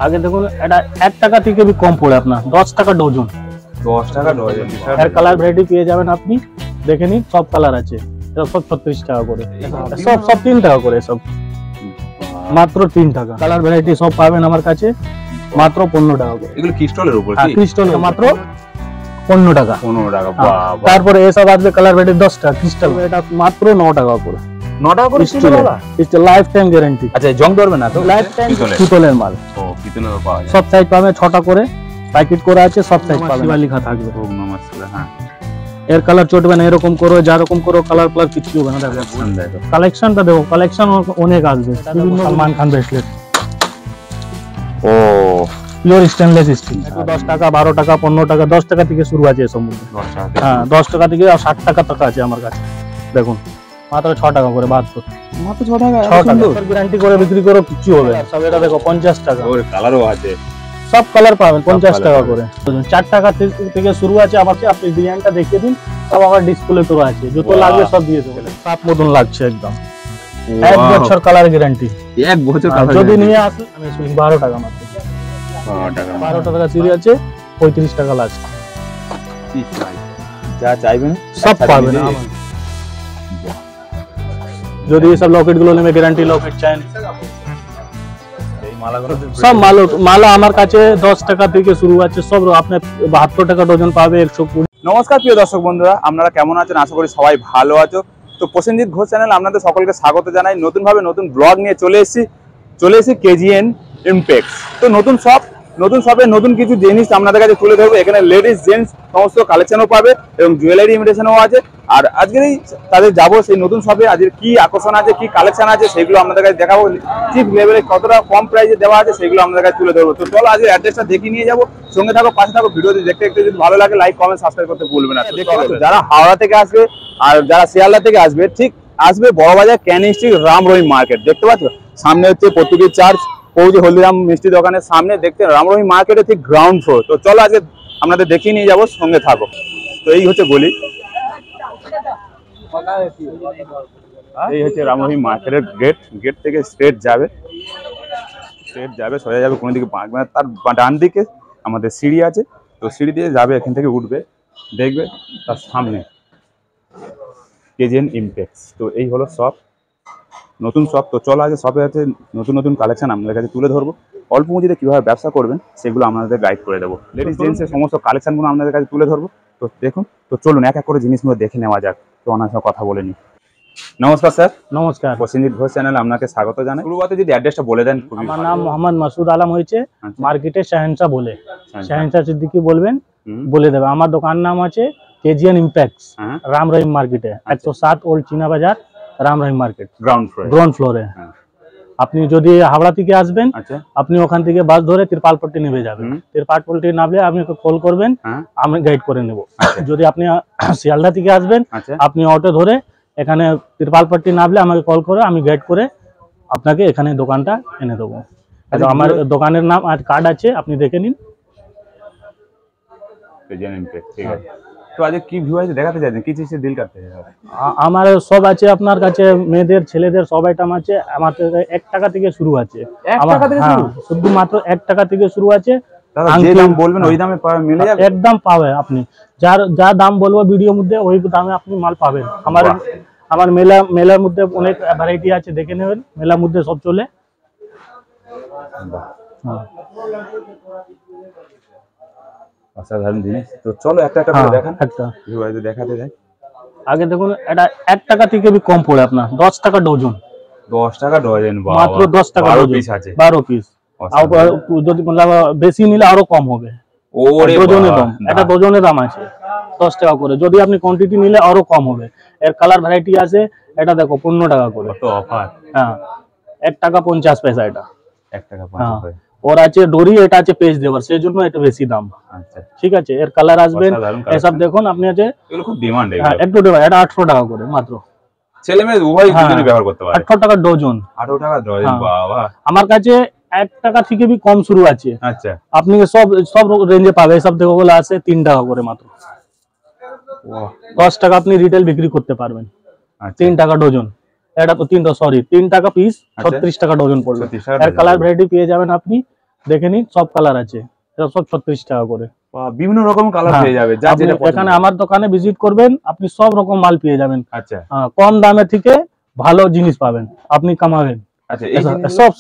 আগে দেখুন এটা 1 টাকা থেকে भी কম পড়ে আপনার 10 টাকা ডজন। 10 টাকা ডজন। এর কালার ভ্যারাইটি পেয়ে যাবেন আপনি, দেখে নিন সব কালার আছে। এটা সব 36 টাকা করে, সব 3 টাকা করে, সব মাত্র 3 টাকা। কালার ভ্যারাইটি সব পাবেন আমার কাছে মাত্র 15 টাকা করে। এগুলো ক্রিস্টালের উপর কি? ক্রিস্টাল মাত্র 15 টাকা। 15 টাকা, বাবা। তারপরে এসব আসবে কালার ভ্যারাইটি 10 টাকা ক্রিস্টাল, এটা মাত্র 9 টাকা করে। 9 টাকা করে crystal, crystal life time guarantee. আচ্ছা, জং ধরবে না তো? লাইফ টাইম পিতলের মাল। ও, পিতলের পাওয়া যায়। সব সাইজ পাবে 6টা করে প্যাকেট করা আছে, সব সাইজ পাবে, লেখা থাকবে। ওম নমস্কার। হ্যাঁ, এর কালার চটবে না, এরকম করো যা রকম করো, কালার প্লাস কিছু হবে না। দেখো কালেকশনটা, দেখো কালেকশন অনেক আসবে। বিভিন্ন সালমান খান ব্রেসলেট, ও পিওর স্টেনলেস স্টিল, 10 টাকা 12 টাকা 15 টাকা 10 টাকা থেকে শুরু আছে এসব মধ্যে। 10 টাকা। হ্যাঁ, 10 টাকা থেকে আর 60 টাকা টাকা আছে আমার কাছে। দেখুন মাত্র 6 টাকা করে, 72 মাত্র 6 টাকা। 6 টাকা গ্যারান্টি করে বিক্রি করো, কিছু হবে না। সব এটা দেখো 50 টাকা। ওর কালারও আছে, সব কালার পাবেন 50 টাকা করে। 4 টাকা থেকে শুরু আছে আমার কাছে। আপনি ডিজাইনটা দেখিয়ে দিন, সব আমার ডিসপ্লে করা আছে। যত লাগবে সব দিয়ে দেবো। সাপ মতন লাগছে একদম। 1 বছর কালার গ্যারান্টি। 1 বছর কালার যদি নিয়ে আসেন আমি 12 টাকা মাত্র। 12 টাকা সিরি আছে, 35 টাকা লাস্ট। যা চাইবেন সব পাবেন। যদি সব লকেট গুলো নেবে, গ্যারান্টি লকেট চাই, সব মালা আমার কাছে 10 টাকা থেকে শুরু আছে। সব আপনার 72 টাকা ডজন পাবে, 120। নমস্কার প্রিয় দর্শক বন্ধুরা, আপনারা কেমন আছেন? আশা করি সবাই ভালো আছো। তো প্রসেনজিৎ ঘোষ চ্যানেল আপনাদের সকলকে স্বাগত জানাই। নতুনভাবে নতুন ব্লগ নিয়ে চলে এসেছি কেজিএন ইমপেক্স। তো নতুন শপে নতুন কিছু জিনিস আপনাদের কাছে তুলে ধরবো। এখানে লেডিস জেন্টস সমস্ত কালেকশনও পাবে এবং জুয়েলারি ইমিটেশনও আছে। আর আজকেরই তাদের যাবো সেই নতুন শপে, আজকের কি আকর্ষণ আছে, কি কালেকশন আছে, সেগুলো আপনাদের কাছে দেখাবো। চিপ লেভেলে কতটা কম প্রাইসে দেওয়া আছে সেগুলো আপনাদের কাছে তুলে ধরবো। তো চলো আজকে অ্যাড্রেসটা দেখিয়ে নিয়ে যাবো। সঙ্গে থাকো, পাশে থাকো, ভিডিওটি দেখতে দেখতে যদি ভালো লাগে লাইক কমেন্ট সাবস্ক্রাইব করতে ভুলবে না। যারা হাওড়া থেকে আসবে আর যারা শিয়ালদা থেকে আসবে, ঠিক আসবে বড়বাজার ক্যানিং স্ট্রিট রাম রহিম মার্কেট। দেখতে পাচ্ছ সামনে হচ্ছে পর্তুগিজ চার্চ, পৌঁছে হলদিরাম মিষ্টি দোকানের সামনে, দেখতে রাম রহিম মার্কেটে ঠিক গ্রাউন্ড ফ্লোর। তো চলো আজকে আপনাদের দেখিয়ে নিয়ে যাবো, সঙ্গে থাকো। তো এই হচ্ছে গলি, এই হচ্ছে রাম রহিম মার্কেটের গেট থেকে স্ট্রেট যাবে সোজা যাবে, কোনো দিকে বাঁকবে না। তার ডান দিকে আমাদের সিঁড়ি আছে, তো সিঁড়ি দিয়ে যাবে, এখান থেকে উঠবে, দেখবে তার সামনে কেজিএন ইমপেক্স। তো এই হলো শপ, নতুন শপ। তো চলো আগে শপে আছে নতুন কালেকশন আপনাদের কাছে তুলে ধরবো। অল্প পুঁজিতে কীভাবে ব্যবসা করবেন সেগুলো আপনাদের গাইড করে দেবো। লেডিস জেন্টসের সমস্ত কালেকশনগুলো আপনাদের কাছে তুলে ধরবো। তো দেখুন, তো চলুন এক এক করে জিনিসগুলো দেখে নেওয়া যাক। তো ওনার সঙ্গে কথা বলে নিই। নমস্কার স্যার। নমস্কার। প্রসেনজিৎ ঘোষ চ্যানেল আপনাকে স্বাগত জানাই। শুরুতে যদি অ্যাড্রেসটা বলে দেন। আমার নাম মোহাম্মদ মাসুদ আলম হয়েছে, মার্কেটে শাহেনশা বলে, শাহেনশা সিদ্দিকি বলবেন, বলে দেবে। আমার দোকান নাম আছে কেজিএন ইমপ্যাক্স, রাম রহিম মার্কেটে, 107 ওল্ড চীনা বাজার, রাম রহিম মার্কেট, গ্রাউন্ড ফ্লোরে। আপনি যদি হাওড়া থেকে আসবেন, আপনি ওখান থেকে বাস ধরে তিরপালপট্টি নেমে যাবেন। তিরপালপট্টি নামলে আপনি কল করবেন, আমি গাইড করে নেব। যদি আপনি শিয়ালদা থেকে আসবেন, আপনি অটো ধরে এখানে তিরপালপট্টি নামলে আমাকে কল করে, আমি গাইড করে আপনাকে এখানে দোকানটা এনে দেবো। আমার দোকানের নাম আর কার্ড আছে, আপনি দেখে নিন। ঠিক আছে। তো আজ কি ভিউ আছে দেখাতে চাইছেন, কি চিজে ডিল করতে চাই? আমার সব আছে আপনার কাছে, মেয়েদের ছেলেদের সব আইটেম আছে। আমার 1 টাকা থেকে শুরু আছে। 1 টাকা থেকে শুরু? শুধু মাত্র 1 টাকা থেকে শুরু আছে। যে দাম বলবেন ওই দামে মিলে যাবে? একদম পাবে আপনি, যা দাম বলবো ভিডিওর মধ্যে ওই দামে আপনি মাল পাবেন। আমার মেলার মধ্যে অনেক ভ্যারাইটি আছে, দেখে নেবেন। মেলার মধ্যে সব চলে। অসাধারণ জিনিস। তো চলো একটা করে দেখান, দেখাতে যাই। আগে দেখুন এটা 1 টাকা থেকে भी কম পড়ে আপনার 10 টাকা ডজন। 10 টাকা ডজন, মাত্র 10 টাকা ডজন, 12 পিস। আর যদি मतलब বেশি নিলে আরো কম হবে। ওরে ডজনের দাম, এটা ডজনের দাম আছে 10 টাকা করে। যদি আপনি কোয়ান্টিটি নিলে আরো কম হবে। এর কালার ভ্যারাইটি আছে। এটা দেখো 15 টাকা করে, কত অফার। হ্যাঁ, 1 টাকা 50 পয়সা এটা। 1 টাকা 50 পয়সা। और আছে ডোরি, এটা আছে পেজ দেওয়ার, সেই জন্য এটা বেশি দাম। আচ্ছা, ঠিক আছে। এর কালার আসবেন, এসব দেখুন আপনি আছে। এগুলো খুব ডিমান্ড। হ্যাঁ, একটু ডিমান্ড। এটা 800 টাকা করে মাত্র। ছেলে মেয়ে উভয় দুজনেই ব্যবহার করতে পারে। 800 টাকা ডজন। 800 টাকা ডজন, বাবা। আমার কাছে 1 টাকা থেকে भी কম শুরু আছে। আচ্ছা, আপনি সব রেঞ্জে পাবে। সব দেখো গুলো আছে 3 টাকা করে মাত্র। 10 টাকা আপনি রিটেল বিক্রি করতে পারবেন। 3 টাকা ডজন। এটা তো 3 টাকা পিস, 36 টাকা ডজন পড়বে। এর কালার ভ্যারাইটি পেয়ে যাবেন আপনি। দেখে নিন, সব কালার আছে, এটা সব 36 টাকা করে। বিভিন্ন রকম কালার পেয়ে যাবে, যা যেটা এখানে আমার দোকানে ভিজিট করবেন, আপনি সব রকম মাল পেয়ে যাবেন। আচ্ছা, কম দামে থেকে ভালো জিনিস পাবেন, আপনি কামাবেন। আচ্ছা,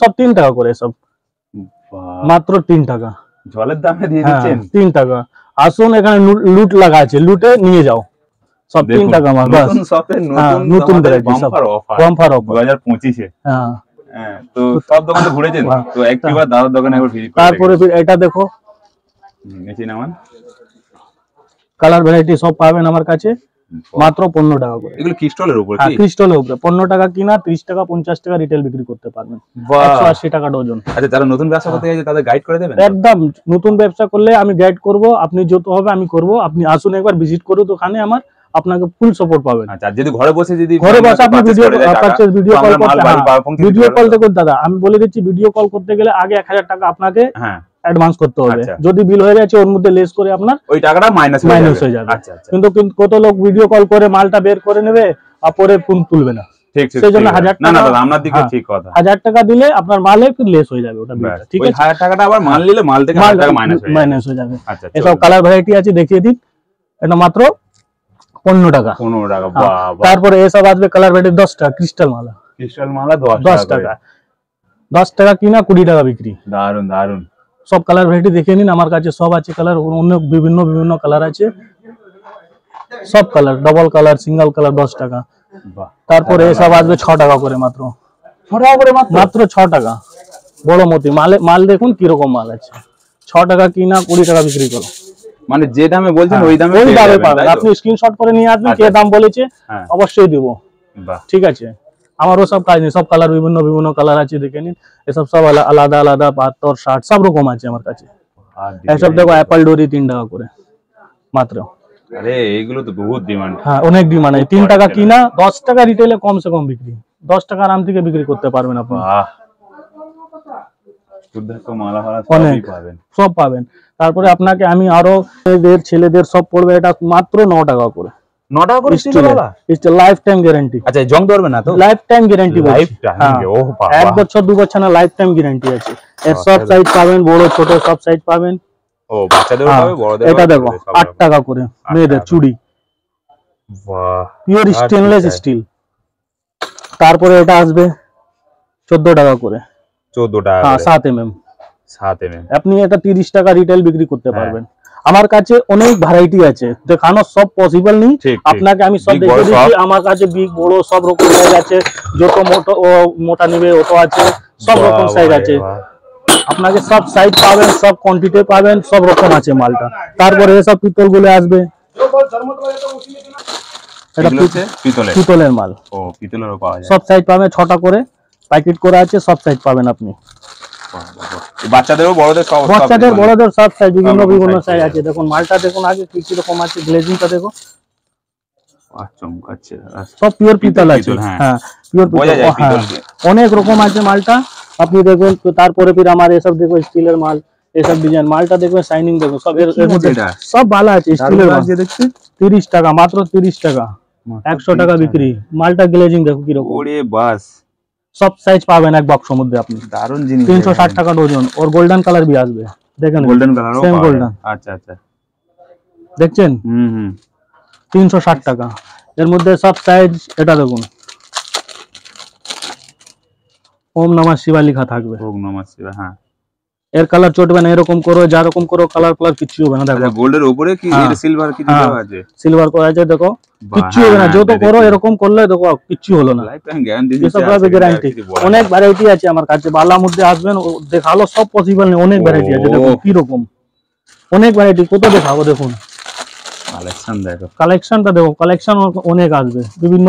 সব 3 টাকা করে, সব মাত্র 3 টাকা। জলের দামে দিয়ে দিচ্ছেন 3 টাকা। আসুন, এখানে লুট লাগা আছে, লুটে নিয়ে যাও, সব 3 টাকা মাল। বাস নতুন বাম্পার অফার 2025 এ। হ্যাঁ, তো সব দোকানে ঘুরেছেন তো একবার দাদার দোকানে একবার ভিজিট করুন। তারপরে এটা দেখো, নিচে নামান, কালার ভ্যারাইটি সব পাবেন আমার কাছে মাত্র 15 টাকা করে। এগুলো ক্রিস্টালের উপর? হ্যাঁ, ক্রিস্টালের উপরে 15 টাকা কিনা, 30 টাকা 50 টাকা রিটেল বিক্রি করতে পারবেন, 180 টাকা ডজন। আচ্ছা, যারা নতুন ব্যবসা করতে চাইছে তাদের গাইড করে দেবেন? একদম, নতুন ব্যবসা করলে আমি গাইড করব, আপনি যত হবে আমি করব, আপনি আসুন একবার ভিজিট করুন দোকানে আমার, আপনাকে ফুল সাপোর্ট পাবেন। আচ্ছা, যদি ঘরে বসে আপনি ভিডিও কল করতে দাদা, আমি বলে দিচ্ছি, ভিডিও কল করতে গেলে আগে 1000 টাকা আপনাকে অ্যাডভান্স করতে হবে। যদি বিল হয়ে গেছে ওর মধ্যে লেস করে আপনার ওই টাকাটা মাইনাস হয়ে যাবে। কিন্তু কত লোক ভিডিও কল করে মালটা বের করে নেবে আর পরে ফোন তুলবে না। ঠিক, সেই জন্য 1000 টাকা, না দাদা আপনার দিকে ঠিক কথা, 1000 টাকা দিলে আপনার মালে ফির লেস হয়ে যাবে, ওটা ঠিক আছে। 1000 টাকাটা আবার মাল নিলে মাল থেকে 1000 টাকা মাইনাস হয়ে যাবে। আচ্ছা, এসব কালার ভ্যারাইটি আছে, দেখিয়ে দিন। এটা মাত্র 15 টাকা। 15 টাকা, বাহ। তারপরে এসব আসবে কালার ভ্যারাইটি 10 টাকা, ক্রিস্টাল মালা 10 টাকা, 10 টাকা কিনা 20 টাকা বিক্রি। দারুন দারুন, সব কালার ভ্যারাইটি দেখে নিন, আমার কাছে সব আছে কালার, অনেক বিভিন্ন কালার আছে, সব colour, double colour, single colour 10 টাকা। তারপরে এসব আসবে 6 টাকা করে, মাত্র 6 টাকা। বড় মতি মাল দেখুন কিরকম মাল আছে, 6 টাকা কিনা 20 টাকা বিক্রি করো। মানে যে দামে বলছেন ওই দামে পাবেন। আপনি স্ক্রিনশট করে নিয়ে আসবেন, কে দাম বলেছে অবশ্যই দেব। ঠিক আছে, আমারও সব কাজ নেই, সব কালার বিভিন্ন কালার আছে, দেখে নিন। এসব সব আলাদা আলাদা 72, 60 সব রকম আছে আমার কাছে। এসব দেখো অ্যাপল ডোরি 3 টাকা করে মাত্র। আরে এগুলো তো বহুত ডিমান্ড। হ্যাঁ, অনেক ডিমান্ড। 3 টাকা কিনা, 10 টাকা রিটেলে কমসে কম বিক্রি, 10 টাকা আরাম থেকে বিক্রি করতে পারবেন আপনি। সব পাবেন। তারপরে আপনাকে আমি আরো ছেলেদের সব পড়বে, এটা মাত্র 9 টাকা করে। 9 টাকা করে স্টিল, লাইফ টাইম গ্যারান্টি। আচ্ছা, জং ধরবে না তো? লাইফ টাইম গ্যারান্টি, ও বাবা, 1 বছর 2 বছর না, লাইফ টাইম গ্যারান্টি আছে। এর সব সাইজ পাবেন, বড় ছোট সব সাইজ পাবেন। ও, বাচ্চাদেরও পাবে, বড়দেরও। এটা দেখো 8 টাকা করে মেয়েদের চুড়ি, বাহ, পিওর স্টেনলেস স্টিল। তারপরে এটা আসবে 14 টাকা করে। 14 টাকা, 7 mm। আপনি এটা 30 টাকা রিটেল বিক্রি করতে পারবেন। আমার কাছে অনেক ভ্যারাইটি আছে, দেখানো সব পসিবল নেই, আপনাকে আমি সব দেখিয়ে দিচ্ছি। আমার কাছে বিগ বড় সব রকম সাইজ আছে, যত মোটা নেবে অত আছে, সব রকম সাইজ আছে, আপনাকে সব সাইজ পাবেন, সব কোয়ান্টিটি পাবেন, সব রকম আছে মালটা। তারপরে এসব পিতল গুলো আসবে, এটা পিতলের মাল, সব সাইজ পাবেন, 6টা করে প্যাকেট করে আছে, সব সাইজ পাবেন আপনি। বাচ্চাদেরও বড়দের সব, বাচ্চাদের বড়দের সব সাইজ, বিভিন্ন সাইজ আছে। দেখুন মালটা দেখুন আগে কি রকম আছে, গ্লেজিংটা দেখো, চমকাচ্ছে। সব পিওর পিতল আছে। হ্যাঁ, পিওর পিতল, অনেক রকম আছে মালটা, আপনি দেখবেন। তারপরে ফির আমার এসব দেখো স্টিলের মাল, এসব ডিজাইন মালটা দেখবেন, শাইনিং দেখো, সব এর মধ্যে সব ভালো আছে। স্টিলের মাল 30 টাকা, মাত্র 30 টাকা, 100 টাকা বিক্রি। মালটা গ্লেজিং দেখো কি রকম, ওরে বাস, সব সাইজ পাবেন এক বক্সের মধ্যে আপনি। দারুন জিনিস, 360 টাকা ডজন। और গোল্ডেন কালার भी আসবে, দেখেন গোল্ডেন কালারও সেম গোল্ডেন। আচ্ছা আচ্ছা, দেখছেন, 360 টাকা। এর মধ্যে সব সাইজ, এটা দেখুন ওম নমঃ শিবায় লেখা থাকবে, ওম নমঃ শিবায়। হ্যাঁ, এর কালার চটবে না, এরকম করো, যা রকম করো, কালার কিছু হবে না। দেখো গোল্ডের উপরে কি সিলভার কিছু দেওয়া আছে, সিলভার করা আছে, দেখো কিচ্ছু হবে না, যত করো এরকম করলে দেখো কিচ্ছু হলো না। Life time guarantee, guarantee. অনেক ভ্যারাইটি আছে আমার কাছে, বালার মধ্যে আসবেন, দেখালো সব পসিবল নেই, অনেক ভ্যারাইটি আছে। দেখুন কি রকম, অনেক ভ্যারাইটি, কত দেখাবো। দেখুন কালেকশন দেখো, কালেকশনটা দেখো, কালেকশন অনেক আসবে, বিভিন্ন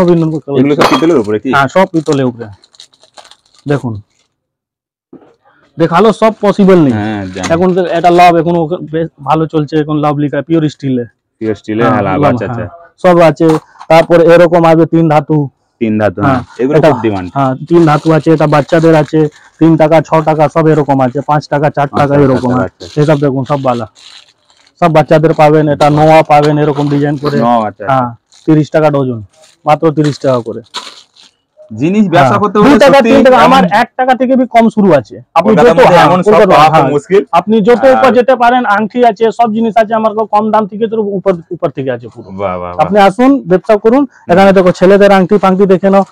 এগুলো সব পিতলের উপরে কি? হ্যাঁ, সব পিতলের উপরে। দেখুন দেখালো সব পসিবল নেই। এখন এটা লাভ, এখন ভালো চলছে, এখন লাভ লিখা, পিওর স্টিলে, আচ্ছা আচ্ছা, সব আছে। তারপরে এরকম আসবে 3 ধাতু, এগুলো খুব ডিমান্ড। হ্যাঁ, 3 ধাতু আছে, এটা বাচ্চাদের আছে, 3 টাকা 6 টাকা সব এরকম আছে, 5 টাকা 4 টাকা এরকম আছে। এসব দেখুন সব বালা, সব বাচ্চাদের পাবেন। এটা নোয়া পাবেন এরকম ডিজাইন করে। হ্যাঁ, 30 টাকা ডজন, মাত্র 30 টাকা করে। জিনিস ব্যবসা করতে হলে 2 টাকা সত্যি 3 টাকা এমন- আমার 1 টাকা থেকে भी কম শুরু আছে। আপনি কলকাতার যত মধ্যে এমন সব পাওয়া তো মুশকিল। আপনি যত উপর যেতে পারেন, আংটি আছে, সব জিনিস আছে আমার কাছে, কম দাম থেকে তো উপর থেকে আছে পুরো। বাহ বাহ বাহ। আপনি আসুন, ব্যবসা করুন। এখানে দেখো ছেলেদের আংটি ফাংটি দেখে নাও,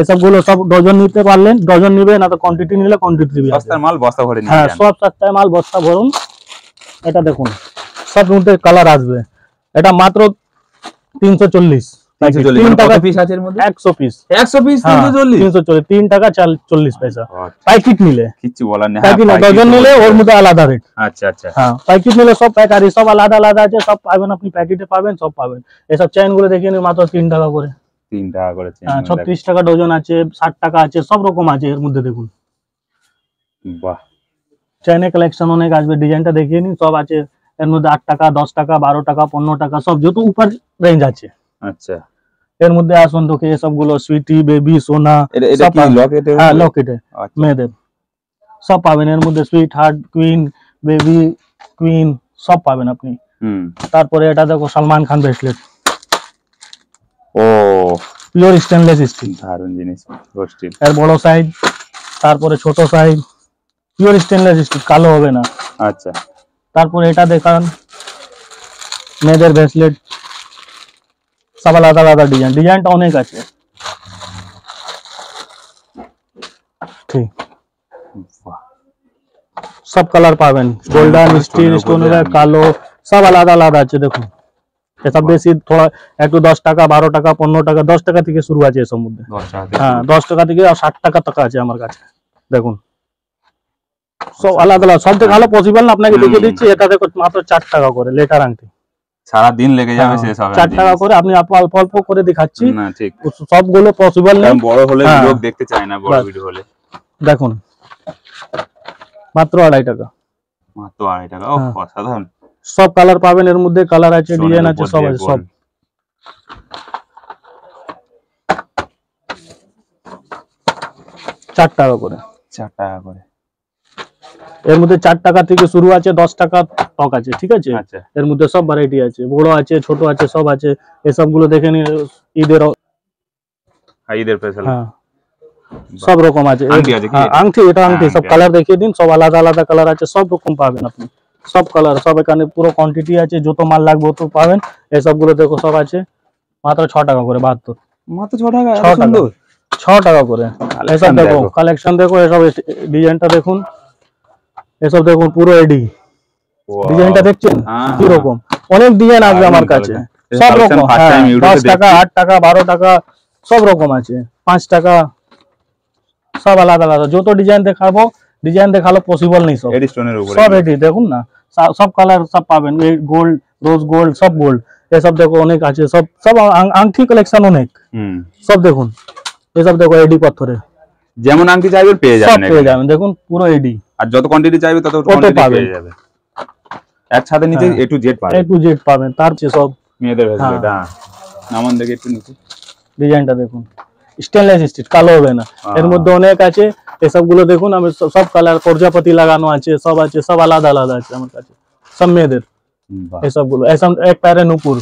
এসব গুলো সব ডজন নিতে পারলেন ডজন নিবে, না তো কোয়ান্টিটি নিলে কোয়ান্টিটি দিবে। সস্তার মাল বস্তা ভরে নিয়ে হ্যাঁ, যান। সব সস্তায় মাল বস্তা ভরুন। এটা দেখুন, সব মধ্যে কালার আসবে। এটা মাত্র 340 340 3 টাকা কত পিস আছে এর মধ্যে? 100 পিস। 100 পিস হ্যাঁ, 340। 340 3 টাকা 40 পয়সা প্যাকেট নিলে। কিচ্ছু বলার নেই। প্যাকেট না, ডজন নিলে ওর মধ্যে আলাদা রেট। আচ্ছা আচ্ছা। হ্যাঁ, প্যাকেট নিলে সব প্যাকারি সব আলাদা আলাদা আছে, সব পাবেন আপনি, প্যাকেটে পাবেন, সব পাবেন। এসব চেইন গুলো দেখিয়ে নিন, মাত্র 3 টাকা করে। 3 টাকা করে চেন। 36 টাকা ডজন আছে, 60 টাকা আছে, সব রকম আছে এর মধ্যে। দেখুন বাহ, চেইনের কালেকশন অনেক আসবে, ডিজাইনটা দেখিয়ে নিন, সব আছে এর মধ্যে। 8 টাকা 10 টাকা 12 টাকা 15 টাকা, সব যত উপর রেঞ্জ আছে। আচ্ছা, এর মধ্যে আসুন তো এসব গুলো সুইটি, বেবি, সোনা, এটা সব কি লকেট? হ্যাঁ, লকেটে আচ্ছা। মেয়েদের সব পাবেন এর মধ্যে। Sweet heart, queen, baby, queen সব পাবেন আপনি। তারপরে এটা দেখো সালমান খান ব্রেসলেট, ও পিওর স্টেনলেস স্টিল, দারুণ জিনিস, স্টিল। এর বড় সাইজ, তারপরে ছোট সাইজ, পিওর স্টেনলেস স্টিল, কালো হবে না। আচ্ছা, তারপরে এটা দেখান মেয়েদের ব্রেসলেট, সব আলাদা আলাদা ডিজাইন, ডিজাইনটা অনেক আছে। ঠিক, বাহ, সব কালার পাবেন, গোল্ডেন, স্টিল, স্টোন, কালো, সব আলাদা আলাদা আছে। দেখুন এসব বেশি থোড়া একটু 10 টাকা 12 টাকা 15 টাকা 10 টাকা থেকে শুরু আছে এসব মধ্যে। 10 টাকা। হ্যাঁ, 10 টাকা থেকে আর 60 টাকা টাকা আছে আমার কাছে। দেখুন সব আলাদা আলাদা, সব থেকে ভালো পসিবল না আপনাকে দেখিয়ে দিচ্ছি। এটা দেখো মাত্র 4 টাকা করে লেটার আংটি, সারা দিন লেগে যাবে শেষ হবে 4 টাকা করে। আপনি অল্প অল্প করে দেখাচ্ছি, না ঠিক। সবগুলো পসিবল নেই। বড় হলে হ্যাঁ। লোক দেখতে চায় না, বড় ভিডিও হলে। দেখুন মাত্র 2.5 টাকা, মাত্র 2.5 টাকা। ও অসাধারণ। সব কালার পাবেন এর মধ্যে, কালার আছে, ডিজাইন আছে, সব আছে। সব 4 টাকা করে। 4 টাকা করে। এর মধ্যে 4 টাকা থেকে শুরু আছে, 10 টাকা টক আছে, ঠিক আছে। আচ্ছা, এর মধ্যে সব ভ্যারাইটি আছে, বড় আছে, ছোট আছে, সব আছে। এসব গুলো দেখে নিন, ঈদের ঈদের স্পেশাল। হ্যাঁ, সব রকম আছে। আংটি আছে কি? হ্যাঁ, আংটি, এটা আংটি। সব কালার দেখিয়ে দিন, সব আলাদা আলাদা কালার আছে, সব রকম পাবেন আপনি, সব কালার, সব এখানে পুরো কোয়ান্টিটি আছে, যত মাল লাগবে তত পাবেন। এসব গুলো দেখো সব আছে মাত্র 6 টাকা করে। 72 মাত্র 6 টাকা। 6 টাকা, 6 টাকা করে। এসব দেখো দেখো। কালেকশন দেখো, এসব ডিজাইনটা দেখুন, এসব দেখুন পুরো এডি ডিজাইনটা দেখছেন হ্যাঁ, কি রকম, অনেক ডিজাইন আসবে আমার কাছে, সব রকম। first time YouTube 10 তে টাকা 8 টাকা 12 টাকা সব রকম আছে, 5 টাকা, সব আলাদা আলাদা। যত ডিজাইন দেখাবো, ডিজাইন দেখালো পসিবল নেই, সব এডি স্টোনের উপরে। সব এডি দেখুন না, সব কালার সব পাবেন, গোল্ড, রোজ গোল্ড, সব গোল্ড। এসব দেখো অনেক আছে, সব সব আংটি কালেকশন অনেক। সব দেখুন, এসব দেখো এডি পাথরে, যেমন আংটি চাইবেন পেয়ে সব যাবেন। পেয়ে যাবেন, দেখুন পুরো এডি। আর যত কোয়ান্টিটি চাইবে তত কোয়ান্টিটি পেয়ে যাবে। একসাথে নিচে হ্যাঁ। A to Z পাবেন। A to Z পাবেন। তার চেয়ে সব মেয়েদের ব্রেসলেট। হ্যাঁ, নামান দেখে একটু নিচে ডিজাইনটা দেখুন, স্টেনলেস স্টিল, কালো হবে না। এর মধ্যে অনেক আছে, এসব গুলো দেখুন, আমি সব কালার, প্রজাপতি লাগানো আছে, সব আছে, সব আলাদা আলাদা আছে আমার কাছে, সব মেয়েদের। বাহ, এসব গুলো এক প্যারে নুপুর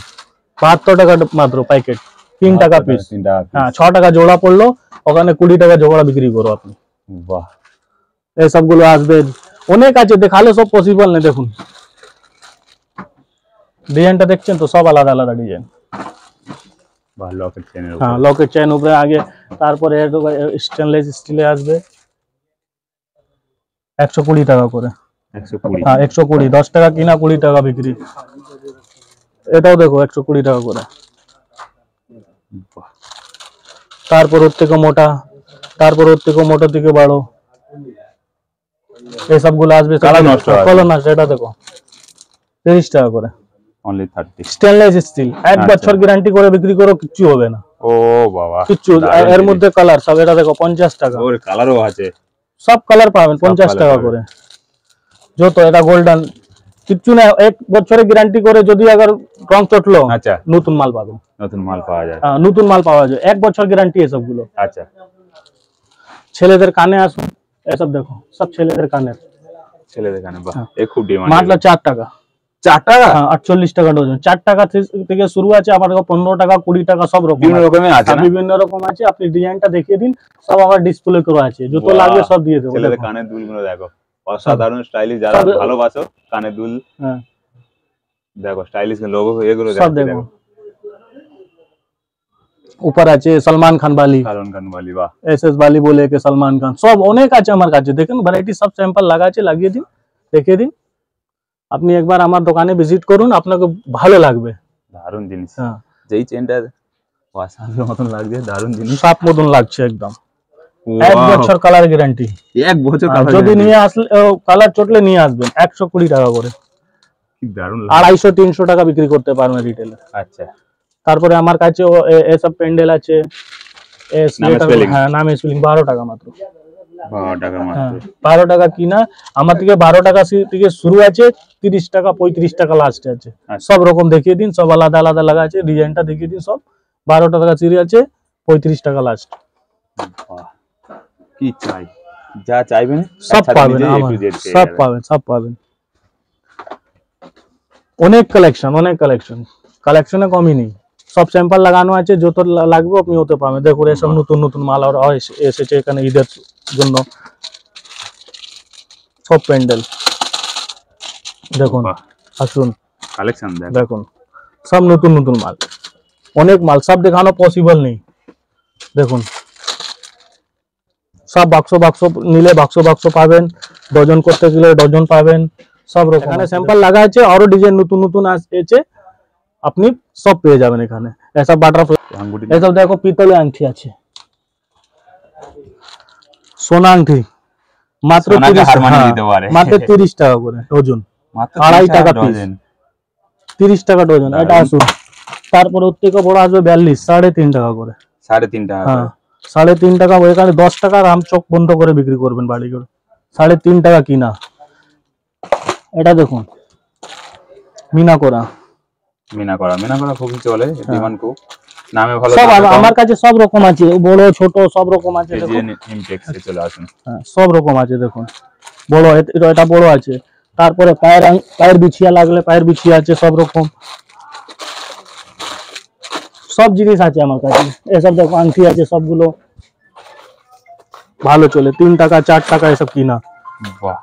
72 টাকা মাত্র প্যাকেট, 3 টাকা পিস। 3 টাকা piece। হ্যাঁ, 6 টাকা জোড়া পড়লো, ওখানে 20 টাকা জোড়া বিক্রি করো আপনি। বাহ, এসব গুলো আসবে, অনেক আছে, দেখালে সব পসিবল নেই। দেখুন ডিজাইনটা দেখছেন তো, সব আলাদা আলাদা ডিজাইন। বাহ, লকেট চেনের উপর। হ্যাঁ, লকেট চেন উপরে আগে, তারপরে স্টেনলেস স্টিলে আসবে 120 টাকা করে। 120। হ্যাঁ, 120, 10 টাকা কিনা, 20 টাকা বিক্রি। এটাও দেখো 120 টাকা করে। বাহ, তারপর ওর থেকে মোটা, তারপর ওর থেকে মোটা থেকে বড়, এইসব গুলো আসবে। কালার নষ্ট হবে। কালার নষ্ট, এটা দেখো 30 টাকা করে, অনলি 30। স্টেনলেস স্টিল, 1 বছর গ্যারান্টি করে বিক্রি করো, কিচ্ছু হবে না। ও বাবা, কিচ্ছু। এর মধ্যে কালার সব, এটা দেখো 50 টাকা। ওর কালারও আছে, সব কালার পাবেন 50 টাকা পাবেন। করে। যত এটা গোল্ডেন, কিচ্ছু না, 1 বছরের গ্যারান্টি করে, যদি আবার রং চটলো, আচ্ছা, নতুন মাল পাবেন। নতুন মাল পাওয়া যায়। নতুন মাল পাওয়া যায়, 1 বছর গ্যারান্টি এসব গুলো। আচ্ছা, ছেলেদের কানে আসুন, এসব দেখো সব ছেলেদের কানের, ছেলেদের কানে। বাহ, এ খুব ডিমান্ড। মাত্র 4 টাকা। 4 টাকা? হ্যাঁ 48 টাকা ডজন। 4 টাকা থেকে শুরু আছে, আবার 15 টাকা 20 টাকা সব রকম বিভিন্ন রকমের আছে না? বিভিন্ন রকম আছে। আপনি ডিজাইনটা দেখিয়ে দিন, সব আমার ডিসপ্লে করা আছে, যত লাগবে সব দিয়ে দেবো। ছেলেদের কানের দুলগুলো দেখো, অসাধারণ স্টাইলিশ। যারা ভালোবাসো কানের দুল, হ্যাঁ দেখো স্টাইলিশ লোগো এগুলো সব দেখো। ऊपर আছে सलमान खान वाली, বাহ, एसएस वाली बोले के सलमान खान, সব অনেক আছে আমার কাছে। দেখেন ভ্যারাইটি সব স্যাম্পল লাগা আছে, লাগিয়ে দিন, দেখিয়ে দিন। আপনি একবার আমার দোকানে ভিজিট করুন, আপনাকে ভালো লাগবে। দারুণ জিনিস। হ্যাঁ যেই চেনটা ওয়াসাবির মতন লাগছে, দারুণ জিনিস, সাপ মতন লাগছে একদম। 1 বছর কালার গ্যারান্টি। 1 বছর কালার যদি নিয়ে আসলে কালার চটলে নিয়ে আসবেন, 120 টাকা করে। কি দারুণ, 250-300 টাকা বিক্রি করতে পারবেন রিটেলে। আচ্ছা, তারপরে আমার কাছে এসব প্যান্ডেল আছে, হ্যাঁ নাম স্পেলিং 12 টাকা মাত্র। 12 টাকা মাত্র। 12 টাকা কিনা, আমার থেকে 12 টাকা থেকে শুরু আছে, 30 টাকা 35 টাকা লাস্ট আছে। সব রকম দেখিয়ে দিন, সব আলাদা আলাদা লাগা আছে, ডিজাইনটা দেখিয়ে দিন। সব 12 টাকা সিরি আছে, 35 টাকা লাস্ট। কি চাই, যা চাইবেন সব পাবেন, সব পাবেন, সব পাবেন। অনেক কালেকশন, অনেক কালেকশন, কালেকশনে কমই নেই। সব স্যাম্পল লাগানো আছে, যত লাগবে আপনি হতে পাবেন। দেখুন এসব নতুন নতুন মাল আর এসেছে এখানে ঈদের জন্য। সব প্যান্ডেল দেখুন, আসুন কালেকশন দেখুন, সব নতুন নতুন মাল, অনেক মাল, সব দেখানো পসিবল নেই। দেখুন সব বাক্স বাক্স নিলে বাক্স বাক্স পাবেন, ডজন করতে গেলে ডজন পাবেন, সব রকম এখানে স্যাম্পল লাগা আছে। আরো ডিজাইন নতুন নতুন আসছে, আপনি সব পেয়ে যাবেন এখানে। এসব বাটারফ্লাই, এসব দেখো পিতলের আংটি আছে, সোনা আংটি, মাত্র 30 টাকা করে ডজন, 2.5 টাকা পিস, 30 টাকা ডজন। এটা আসুন। তারপর ওর থেকে বড় আসবে 42, 3.5 টাকা করে। 3.5 টাকা? হ্যাঁ 3.5 টাকা। ওইখানে 10 টাকা আম চোখ বন্ধ করে বিক্রি করবেন বাড়ি করে, 3.5 টাকা কিনা। এটা দেখুন মিনা করা, মিনা করা খুবই চলে, ডিমান্ড খুব, নামে ভালো। সব আমার কাছে সব রকম আছে, বড় ছোট সব রকম আছে। ইমপেক্সে চলে আসুন। হ্যাঁ সব রকম আছে দেখুন। বড় এটা বড় আছে। তারপরে পায়ের বিছিয়া লাগলে পায়ের বিছিয়া আছে, সব রকম সব জিনিস আছে আমার কাছে। এসব দেখো আংটি আছে, সবগুলো ভালো চলে। 3 টাকা 4 টাকা এসব কিনা,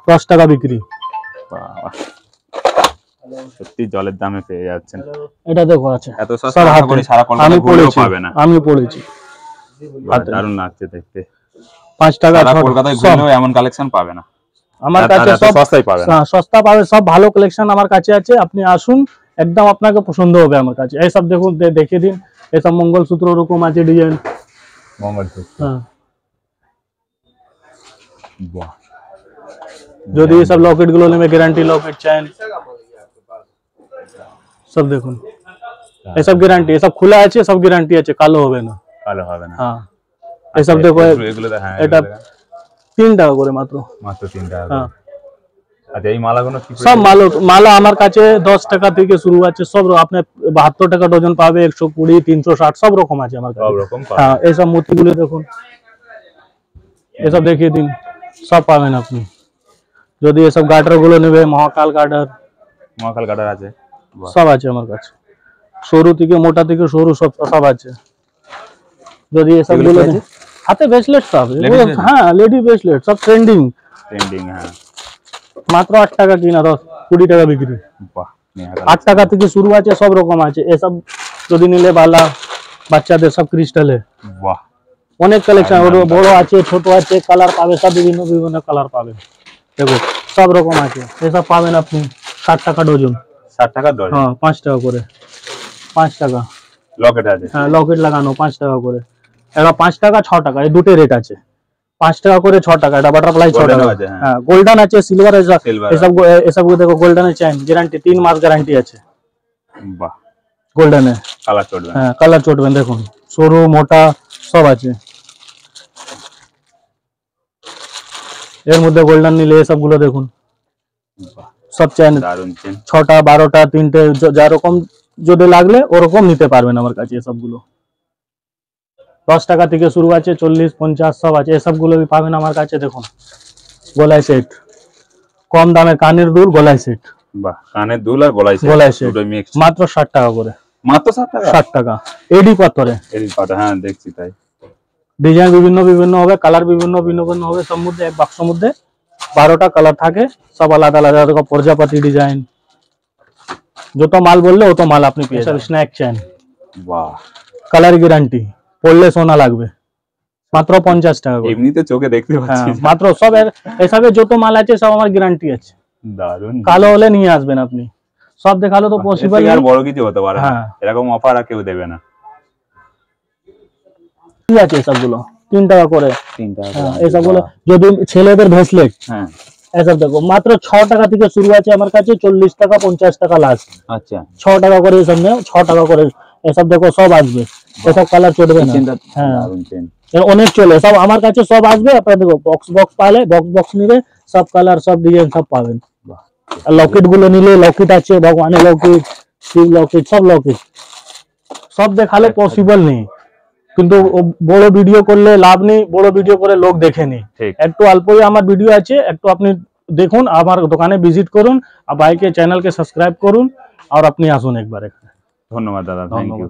10 টাকা বিক্রি। সত্যি জলের দামে পেয়ে যাচ্ছেন। এটা দেখো আছে, এত সস্তা করে সারা কলকাতা ঘুরেও পাবে না। আমি পড়েছি, দারুণ লাগছে দেখতে। 5 টাকা কলকাতায় ঘুরেও এমন কালেকশন পাবে না আমার কাছে। সব সস্তায় পাবে না, সস্তা পাবে, সব ভালো কালেকশন আমার কাছে আছে। আপনি আসুন, একদম আপনাকে পছন্দ হবে আমার কাছে। এইসব দেখুন, দেখিয়ে দিন। এসব মঙ্গলসূত্র রকম আছে ডিজাইন, মঙ্গলসূত্র। হ্যাঁ বাহ, যদি এসব লকেট গুলো নেবে, গ্যারান্টি লকেট চেন সব দেখুন। এসব গ্যারান্টি, এসব খোলা আছে, সব গ্যারান্টি আছে, কালো হবে না, কালো হবে না। হ্যাঁ এসব দেখো, এটা 3 টাকা করে মাত্র, 3 টাকা। হ্যাঁ আচ্ছা, এই মালাগুলো কি? সব মালা আমার কাছে 10 টাকা থেকে শুরু আছে। সব আপনি 72 টাকা ডজন পাবে, 120, 360 সব রকম আছে আমার কাছে, সব রকম। হ্যাঁ এইসব মূর্তিগুলো দেখুন, এসব দেখিয়ে দিন, সব পাবেন আপনি। যদি এসব গার্ডার গুলো নেবে, মহাকাল গার্ডার আছে, সব আছে আমার কাছে। সরু থেকে মোটা থেকে সরু সব আছে। যদি এসব গুলো হাতে ব্রেসলেট সব, হ্যাঁ লেডি ব্রেসলেট সব ট্রেন্ডিং। হ্যাঁ মাত্র 8 টাকা কিনা, 10-20 টাকা বিক্রি। 8 টাকা থেকে শুরু আছে, সব রকম আছে। এসব যদি নিলে বালা বাচ্চাদের সব ক্রিস্টালে, বাহ অনেক কালেকশন, বড় আছে ছোট আছে, কালার পাবে সব বিভিন্ন বিভিন্ন কালার পাবে। দেখো সব রকম আছে, এসব পাবেন আপনি 60 টাকা ডজন। 60 টাকা ডজন? হ্যাঁ 5 টাকা করে, 5 টাকা লকেট আছে। হ্যাঁ লকেট লাগানো 5 টাকা করে। এটা 5 টাকা 6 টাকা, এই দুটো রেট আছে। 5 টাকা করে 6 টাকা। এটা বাটারফ্লাই 6 টাকা। হ্যাঁ গোল্ডেন আছে, সিলভার আছে, এসব দেখো গোল্ডেনের চেন, গ্যারান্টি 3 মাস গ্যারান্টি আছে। বাহ, গোল্ডেনে কালার চটবেন। হ্যাঁ কালার চটবেন, দেখুন সরু মোটা সব আছে। এর মধ্যে গোল্ডেন নিলে এসবগুলো দেখুন, সব চেন, 6টা 12টা 3টে, যা রকম যদি লাগলে ওরকম নিতে পারবেন আমার কাছে। এসবগুলো 10 টাকা থেকে শুরু আছে, 40, 50 সব আছে। এসবগুলো भी পাবেন আমার কাছে। দেখুন গলায় সেট, কম দামে কানের দুল গলায় সেট, বাহ, কানের দুল আর গলায় সেট দুটো মিক্স, মাত্র 60 টাকা করে। মাত্র 60 টাকা? 60 টাকা। এডি পাথরে, এডি পাথর, হ্যাঁ দেখছি তাই। ডিজাইন বিভিন্ন বিভিন্ন হবে, কালার বিভিন্ন বিভিন্ন হবে। সব মধ্যে এক বাক্সের মধ্যে 12টা কালার থাকে, সব আলাদা আলাদা। দেখো প্রজাপতি ডিজাইন, যত মাল বললে অত মাল আপনি পেয়ে যাবেন। স্ন্যাক চেন, বাহ, কালার গ্যারান্টি, পড়লে সোনা লাগবে, মাত্র 50 টাকা করে। এমনিতে চোখে দেখতে পাচ্ছি। মাত্র সব এসবে যত মাল আছে সব আমার গ্যারান্টি আছে। দারুন, কালো হলে নিয়ে আসবেন আপনি। সব দেখালো তো পসিবল আর বড় কিছু হতে পারে না, এরকম অফার আর কেউ দেবে না। ঠিক আছে, সবগুলো 3 টাকা করে। 3 টাকা। এসবগুলো যদি ছেলেদের ভেসলেট, হ্যাঁ এসব দেখো মাত্র 6 টাকা থেকে শুরু আছে আমার কাছে, 40 টাকা 50 টাকা লাস্ট। আচ্ছা, 6 টাকা করে এসব নেও, 6 টাকা করে এসব দেখো সব আসবে। এসব কালার চলবে না, হ্যাঁ অনেক চলে, সব আমার কাছে সব আসবে। আপনারা দেখো বক্স বক্স পালে বক্স নিবে, সব কালার সব ডিজাইন সব পাবেন। আর লকেট গুলো নিলে লকেট আছে, ভগবানের লকেট, শিব লকেট, সব লকেট। সব দেখালে পসিবল নেই, কিন্তু বড় ভিডিও করলে লাভ নেই, বড় ভিডিও করে লোক দেখেনি। একটু অল্পই আমার ভিডিও আছে, একটু আপনি দেখুন, আমার দোকানে ভিজিট করুন, আর ভাইকে চ্যানেলকে সাবস্ক্রাইব করুন, আর আপনি আসুন একবার এখানে। ধন্যবাদ দাদা, থ্যাংক ইউ।